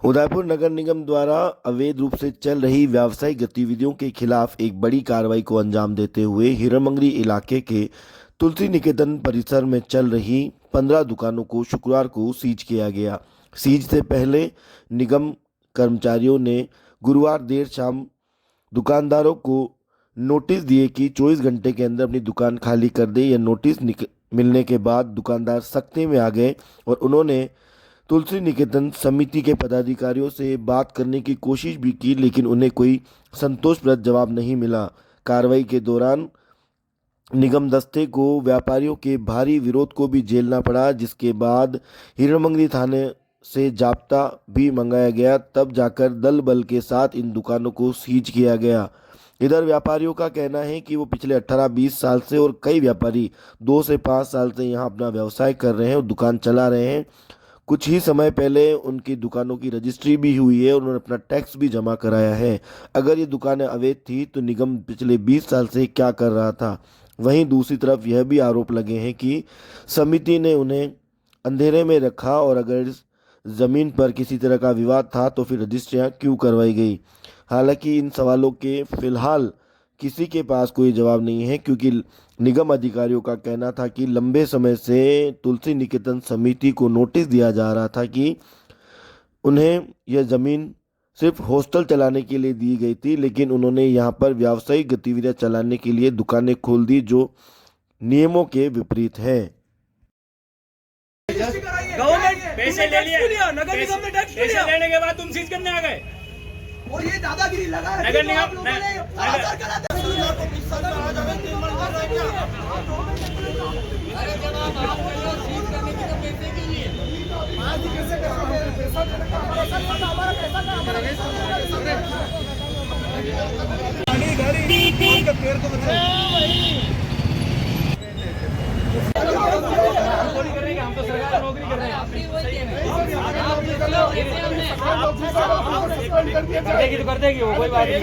उदयपुर नगर निगम द्वारा अवैध रूप से चल रही व्यावसायिक गतिविधियों के खिलाफ एक बड़ी कार्रवाई को अंजाम देते हुए हीरामंगरी इलाके के तुलसी निकेतन परिसर में चल रही 15 दुकानों को शुक्रवार को सीज किया गया। सीज से पहले निगम कर्मचारियों ने गुरुवार देर शाम दुकानदारों को नोटिस दिए कि 24 घंटे के अंदर अपनी दुकान खाली कर दे। यह नोटिस मिलने के बाद दुकानदार सख्ती में आ गए और उन्होंने तुलसी निकेतन समिति के पदाधिकारियों से बात करने की कोशिश भी की, लेकिन उन्हें कोई संतोषप्रद जवाब नहीं मिला। कार्रवाई के दौरान निगम दस्ते को व्यापारियों के भारी विरोध को भी झेलना पड़ा, जिसके बाद हीरामंगरी थाने से जाब्ता भी मंगाया गया। तब जाकर दल बल के साथ इन दुकानों को सीज किया गया। इधर व्यापारियों का कहना है कि वो पिछले 18-20 साल से और कई व्यापारी 2 से 5 साल से यहाँ अपना व्यवसाय कर रहे हैं और दुकान चला रहे हैं। कुछ ही समय पहले उनकी दुकानों की रजिस्ट्री भी हुई है और उन्होंने अपना टैक्स भी जमा कराया है। अगर ये दुकानें अवैध थी तो निगम पिछले 20 साल से क्या कर रहा था। वहीं दूसरी तरफ यह भी आरोप लगे हैं कि समिति ने उन्हें अंधेरे में रखा और अगर इस ज़मीन पर किसी तरह का विवाद था तो फिर रजिस्ट्रियाँ क्यों करवाई गई। हालांकि इन सवालों के फिलहाल किसी के पास कोई जवाब नहीं है, क्योंकि निगम अधिकारियों का कहना था कि लंबे समय से तुलसी निकेतन समिति को नोटिस दिया जा रहा था कि उन्हें यह ज़मीन सिर्फ हॉस्टल चलाने के लिए दी गई थी, लेकिन उन्होंने यहाँ पर व्यावसायिक गतिविधियाँ चलाने के लिए दुकानें खोल दी जो नियमों के विपरीत है। गवर्नमेंट पैसे ले लिया, नगर निगम ने टैक्स पैसे लेने के बाद तुम सीज करने आ गए और ये दादागिरी लगा है। नगर निगम अरे जब आप सीज करने की तो पैसे के लिए पैर को हम तो सरकार नौकरी कर रहे हैं। कर देगी वो, कोई बात नहीं।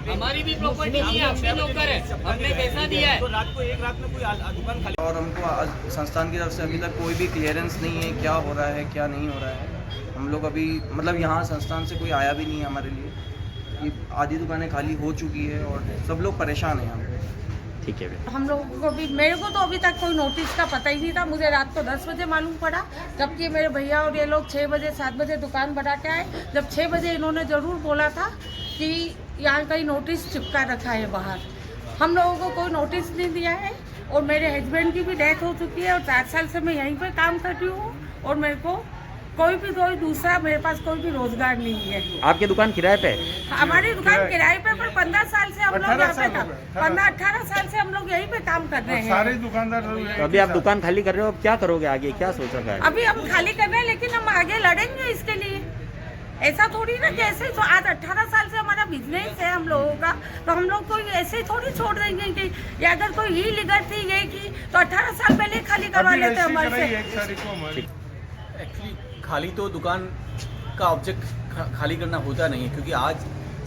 हमारी भी प्रॉपर्टी नहीं है, हम भी नौकर है, हमने पैसा दिया है। तो रात को एक रात में कोई दुकान खाली और हमको आज संस्थान की तरफ से अभी तक कोई भी क्लियरेंस नहीं है, क्या हो रहा है क्या नहीं हो रहा है। हम लोग अभी मतलब यहाँ संस्थान से कोई आया भी नहीं है हमारे लिए। ये आधी दुकानें खाली हो चुकी है और सब लोग परेशान हैं यहाँ पे। ठीक है। हम लोगों को भी, मेरे को तो अभी तक कोई नोटिस का पता ही नहीं था। मुझे रात को 10 बजे मालूम पड़ा, जबकि मेरे भैया और ये लोग 6 बजे 7 बजे दुकान बढ़ा के आए। जब 6 बजे इन्होंने ज़रूर बोला था कि यहाँ कहीं नोटिस चिपका रखा है बाहर। हम लोगों को कोई नोटिस नहीं दिया है और मेरे हस्बैंड की भी डेथ हो चुकी है और 4 साल से मैं यहीं पर काम कर रही हूँ और मेरे को कोई दूसरा मेरे पास कोई भी रोजगार नहीं है। आपकी दुकान किराए पे? हमारी दुकान किराए पे, पर 15 साल से हम लोग यहाँ पे काम, 15-18 साल से हम लोग यहीं पे काम कर रहे हैं। सारे दुकानदार तो अभी आप दुकान खाली कर रहे हो, अब क्या करोगे आगे, क्या सोचा है? अभी हम खाली कर रहे हैं, लेकिन हम आगे लड़ेंगे इसके लिए। ऐसा थोड़ी ना कि ऐसे तो आज 18 साल से हमारा बिजनेस है हम लोगों का, तो हम लोग को ऐसे ही थोड़ी छोड़ देंगे कि या अगर कोई ही लिगर थी ये की तो 18 साल पहले खाली करवा लेते हमारे से। एक्चुअली खाली तो दुकान का ऑब्जेक्ट खाली करना होता नहीं है, क्योंकि आज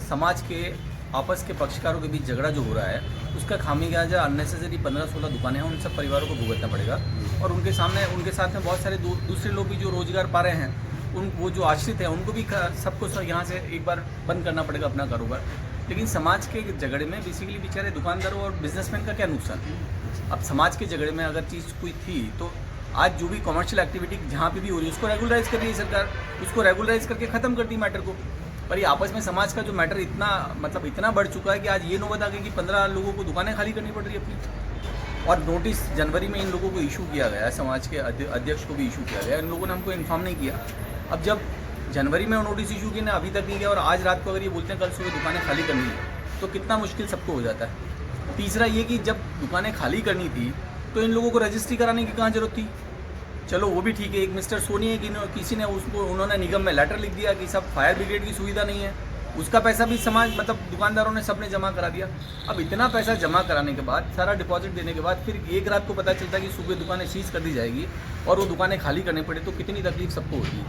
समाज के आपस के पक्षकारों के बीच झगड़ा जो हो रहा है उसका खामियाजा अननेसेसरी 15-16 दुकानें हैं, उन सब परिवारों को भुगतना पड़ेगा। और उनके साथ में बहुत सारे दूसरे लोग भी जो रोजगार पा रहे हैं, वो जो आश्रित हैं उनको भी सबको यहाँ से एक बार बंद करना पड़ेगा अपना कारोबार। लेकिन समाज के झगड़े में बेसिकली बेचारे दुकानदारों और बिजनेसमैन का क्या नुकसान। अब समाज के झगड़े में अगर चीज़ कोई थी तो आज जो भी कमर्शियल एक्टिविटी जहाँ पे भी हो रही है उसको रेगुलराइज कर रही है सरकार, उसको रेगुलराइज करके ख़त्म कर दी मैटर को। पर ये आपस में समाज का जो मैटर इतना बढ़ चुका है कि आज ये नौबत आ गई कि 15 लोगों को दुकानें खाली करनी पड़ रही है अपनी। और नोटिस जनवरी में इन लोगों को इशू किया गया है, समाज के अध्यक्ष को भी इशू किया गया, इन लोगों ने हमको इन्फॉर्म नहीं किया। अब जब जनवरी में नोटिस इशू किया अभी तक नहीं किया और आज रात को अगर ये बोलते हैं कल सुबह दुकानें खाली करनी है तो कितना मुश्किल सबको हो जाता है। तीसरा ये कि जब दुकानें खाली करनी थी तो इन लोगों को रजिस्ट्री कराने की कहाँ जरूरत थी। चलो वो भी ठीक है, एक मिस्टर सोनी है कि किसी ने उन्होंने निगम में लेटर लिख दिया कि सब फायर ब्रिगेड की सुविधा नहीं है, उसका पैसा भी समाज दुकानदारों ने सबने जमा करा दिया। अब इतना पैसा जमा कराने के बाद, सारा डिपॉजिट देने के बाद फिर एक रात को पता चलता है कि सुबह दुकानें सीज कर दी जाएगी और वो दुकानें खाली करनी पड़े तो कितनी तकलीफ सबको होगी।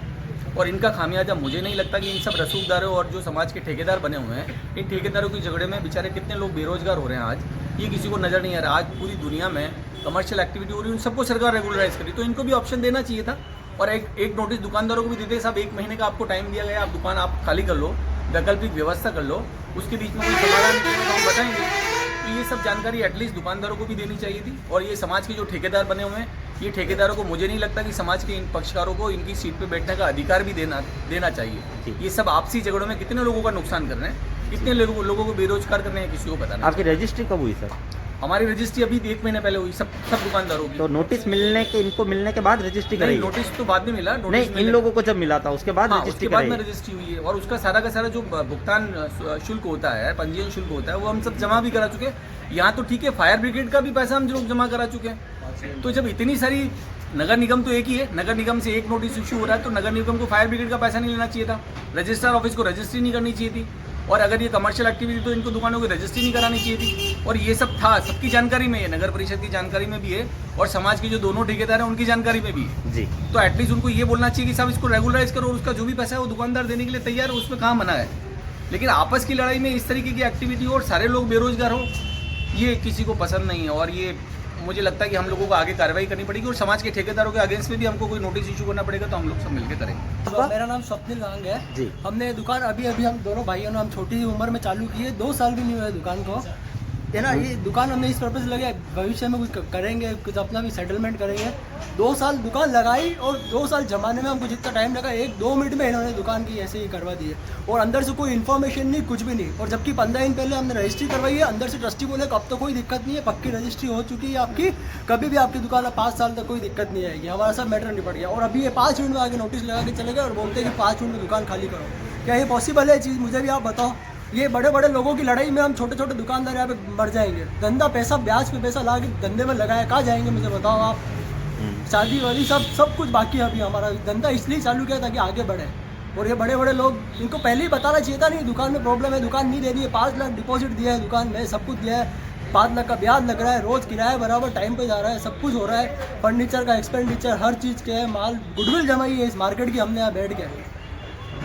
और इनका खामियाजा मुझे नहीं लगता कि इन सब रसूखदारों और जो समाज के ठेकेदार बने हुए हैं, इन ठेकेदारों के झगड़े में बेचारे कितने लोग बेरोजगार हो रहे हैं आज, ये किसी को नज़र नहीं आ रहा। आज पूरी दुनिया में कमर्शियल एक्टिविटी हो रही है, उन सबको सरकार रेगुलराइज करी, तो इनको भी ऑप्शन देना चाहिए था। और एक नोटिस दुकानदारों को भी देते साहब 1 महीने का आपको टाइम दिया गया, आप दुकान आप खाली कर लो, वैकल्पिक व्यवस्था कर लो, उसके बीच में कोई समाधान निकलेगा तो हम बताएंगे। तो ये सब जानकारी एटलीस्ट दुकानदारों को भी देनी चाहिए थी। और ये समाज के जो ठेकेदार बने हुए हैं, ये ठेकेदारों को मुझे नहीं लगता कि समाज के इन पक्षकारों को इनकी सीट पे बैठने का अधिकार भी देना चाहिए। ये सब आपसी झगड़ों में कितने लोगों का नुकसान कर रहे हैं, कितने लोगों को बेरोजगार कर रहे हैं, किसी को पता नहीं। आपकी रजिस्ट्री कब हुई सर? हमारी रजिस्ट्री अभी 1 महीने पहले हुई सब दुकानदारों की। तो नोटिस इनको मिलने के बाद रजिस्ट्री नहीं, कराई? नोटिस तो बाद में मिला। नहीं, इन लोगों को जब मिला था उसके बाद हाँ, रजिस्ट्री उसके बाद कराई? में रजिस्ट्री हुई है और उसका सारा का सारा जो भुगतान शुल्क होता है, पंजीयन शुल्क होता है, वो हम सब जमा भी करा चुके हैं। यहाँ तो ठीक है, फायर ब्रिगेड का भी पैसा हम लोग जमा करा चुके हैं। तो जब इतनी सारी, नगर निगम तो एक ही है, नगर निगम से एक नोटिस इशू हो रहा है तो नगर निगम को फायर ब्रिगेड का पैसा नहीं लेना चाहिए था, रजिस्ट्रार ऑफिस को रजिस्ट्री नहीं करनी चाहिए थी, और अगर ये कमर्शियल एक्टिविटी तो इनको दुकानों की रजिस्ट्री नहीं करानी चाहिए थी। और ये सब था, सबकी जानकारी में है, नगर परिषद की जानकारी में भी है और समाज के जो दोनों ठेकेदार हैं उनकी जानकारी में भी है जी। तो एटलीस्ट उनको ये बोलना चाहिए कि साहब इसको रेगुलराइज करो और उसका जो भी पैसा है वो दुकानदार देने के लिए तैयार है, उसमें कहाँ मना है। लेकिन आपस की लड़ाई में इस तरीके की एक्टिविटी और सारे लोग बेरोजगार हो, ये किसी को पसंद नहीं है। और ये मुझे लगता है कि हम लोगों को आगे कार्रवाई करनी पड़ेगी और समाज के ठेकेदारों के अगेंस्ट में भी हमको कोई नोटिस इशू करना पड़ेगा, तो हम लोग सब मिलकर करेंगे। मेरा नाम स्वप्निल गांग है जी। हमने दुकान अभी हम दोनों भाइयों ने हम छोटी उम्र में चालू की है, 2 साल भी नहीं हुआ है दुकान को, है ना। ये दुकान हमने इस पर्पज लगे भविष्य में कुछ करेंगे, कुछ अपना भी सेटलमेंट करेंगे। 2 साल दुकान लगाई और 2 साल जमाने में हमको जितना टाइम लगा 1-2 मिनट में इन्होंने दुकान की ऐसे ही करवा दी है और अंदर से कोई इन्फॉर्मेशन नहीं, कुछ भी नहीं। और जबकि 15 दिन पहले हमने रजिस्ट्री करवाई है, अंदर से ट्रस्टी बोले अब तो कोई दिक्कत नहीं है, पक्की रजिस्ट्री हो चुकी है आपकी, कभी भी आपकी दुकान 5 साल तक कोई दिक्कत नहीं आएगी, हमारा सब मैटर निपट गया। और अभी ये 5 मिनट में आगे नोटिस लगा के चले गए और बोलते हैं कि 5 मिनट में दुकान खाली करो। क्या ये पॉसिबल है चीज़? मुझे भी आप बताओ। ये बड़े बड़े लोगों की लड़ाई में हम छोटे छोटे दुकानदार यहाँ पे मर जाएंगे। धंधा पैसा ब्याज पे पैसा ला के धंधे में लगाया, कहाँ जाएंगे मुझे बताओ आप। शादी वाली सब कुछ बाकी है। अभी हमारा धंधा इसलिए चालू किया ताकि आगे बढ़े। और ये बड़े बड़े लोग, इनको पहले ही बताना चाहिए था, नहीं दुकान में प्रॉब्लम है, दुकान नहीं दे दी है, 5 लाख डिपॉजिट दिया है दुकान में, सब कुछ दिया है, 5 लाख का ब्याज लग रहा है, रोज़ किराया बराबर टाइम पे जा रहा है, सब कुछ हो रहा है, फर्नीचर का एक्सपेंडिचर हर चीज़ के है, माल गुडविल जमाई है इस मार्केट की हमने यहाँ बैठ के।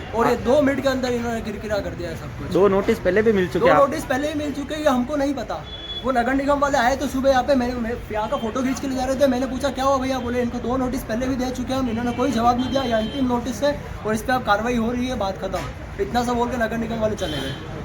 और ये 2 मिनट के अंदर इन्होंने किरकिरा कर दिया है सब कुछ। 2 नोटिस पहले भी मिल चुके हैं? 2 नोटिस पहले ही मिल चुके हैं, ये हमको नहीं पता। वो नगर निगम वाले आए तो सुबह यहाँ पे मैं यहाँ का फोटो खींच के ले जा रहे थे, मैंने पूछा क्या हुआ भैया, बोले इनको 2 नोटिस पहले भी दे चुके हैं हम, इन्होंने कोई जवाब नहीं दिया, ये अंतिम नोटिस है और इस पर अब कार्रवाई हो रही है, बात खत्म। इतना सा बोल के नगर निगम वाले चले गए।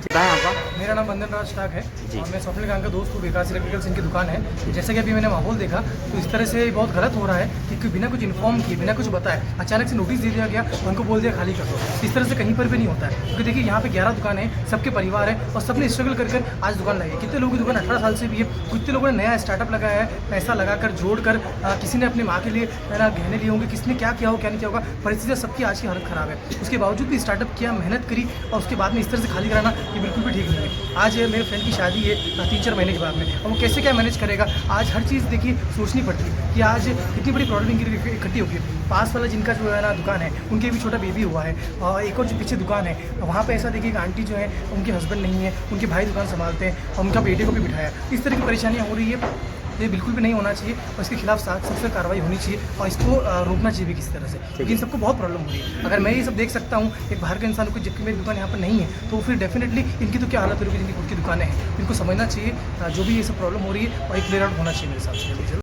मेरा नाम बंदन राज टाक है और मैं स्वप्निल गांग का दोस्त हूँ। विकास इलेक्ट्रिकल्स इनकी दुकान है। जैसे कि अभी मैंने माहौल देखा तो इस तरह से बहुत गलत हो रहा है कि बिना कुछ इन्फॉर्म किए, बिना कुछ बताए अचानक से नोटिस दे दिया गया और उनको बोल दिया खाली कर दो। इस तरह से कहीं पर भी नहीं होता है, क्योंकि देखिए यहाँ पे 11 दुकान है, सबके परिवार है और सबने स्ट्रगल कर आज दुकान लगाई। कितने लोगों की दुकान 18 साल से भी है, कितने लोगों ने नया स्टार्टअप लगाया है, पैसा लगाकर जोड़कर, किसी ने अपनी माँ के लिए गहने लिए होंगे, किसने क्या किया हो क्या नहीं किया होगा, परिस्थितियाँ सबकी आज की हालत ख़राब है। उसके बावजूद भी स्टार्टअप किया, मेहनत करी और उसके बाद में इस तरह से खाली कराना ये बिल्कुल भी ठीक नहीं है। आज मेरे फ्रेंड की शादी है 3-4 महीने के बाद में, और वो कैसे क्या मैनेज करेगा। आज हर चीज़ देखिए सोचनी पड़ती है कि आज इतनी बड़ी प्रॉब्लम इकट्ठी होगी। पास वाला जिनका जो है ना दुकान है, उनके भी छोटा बेबी हुआ है, और एक और जो पीछे दुकान है वहाँ पे ऐसा देखिए एक आंटी जो है उनके हस्बैंड नहीं है, उनके भाई दुकान संभालते हैं और उनका बेटे को भी बिठाया। इस तरह की परेशानियाँ हो रही है, ये बिल्कुल भी नहीं होना चाहिए और इसके खिलाफ सख्त कार्रवाई होनी चाहिए और इसको रोकना चाहिए भी किसी तरह से, लेकिन सबको बहुत प्रॉब्लम हो रही है। अगर मैं ये सब देख सकता हूँ एक बाहर के इंसान को, जबकि मेरी दुकान यहाँ पर नहीं है, तो फिर डेफिनेटली इनकी तो क्या हालत होगी जिनकी खुद की दुकानें हैं। इनको समझना चाहिए जो भी ये सब प्रॉब्लम हो रही है और एक क्लियर आउट होना चाहिए मेरे हिसाब से।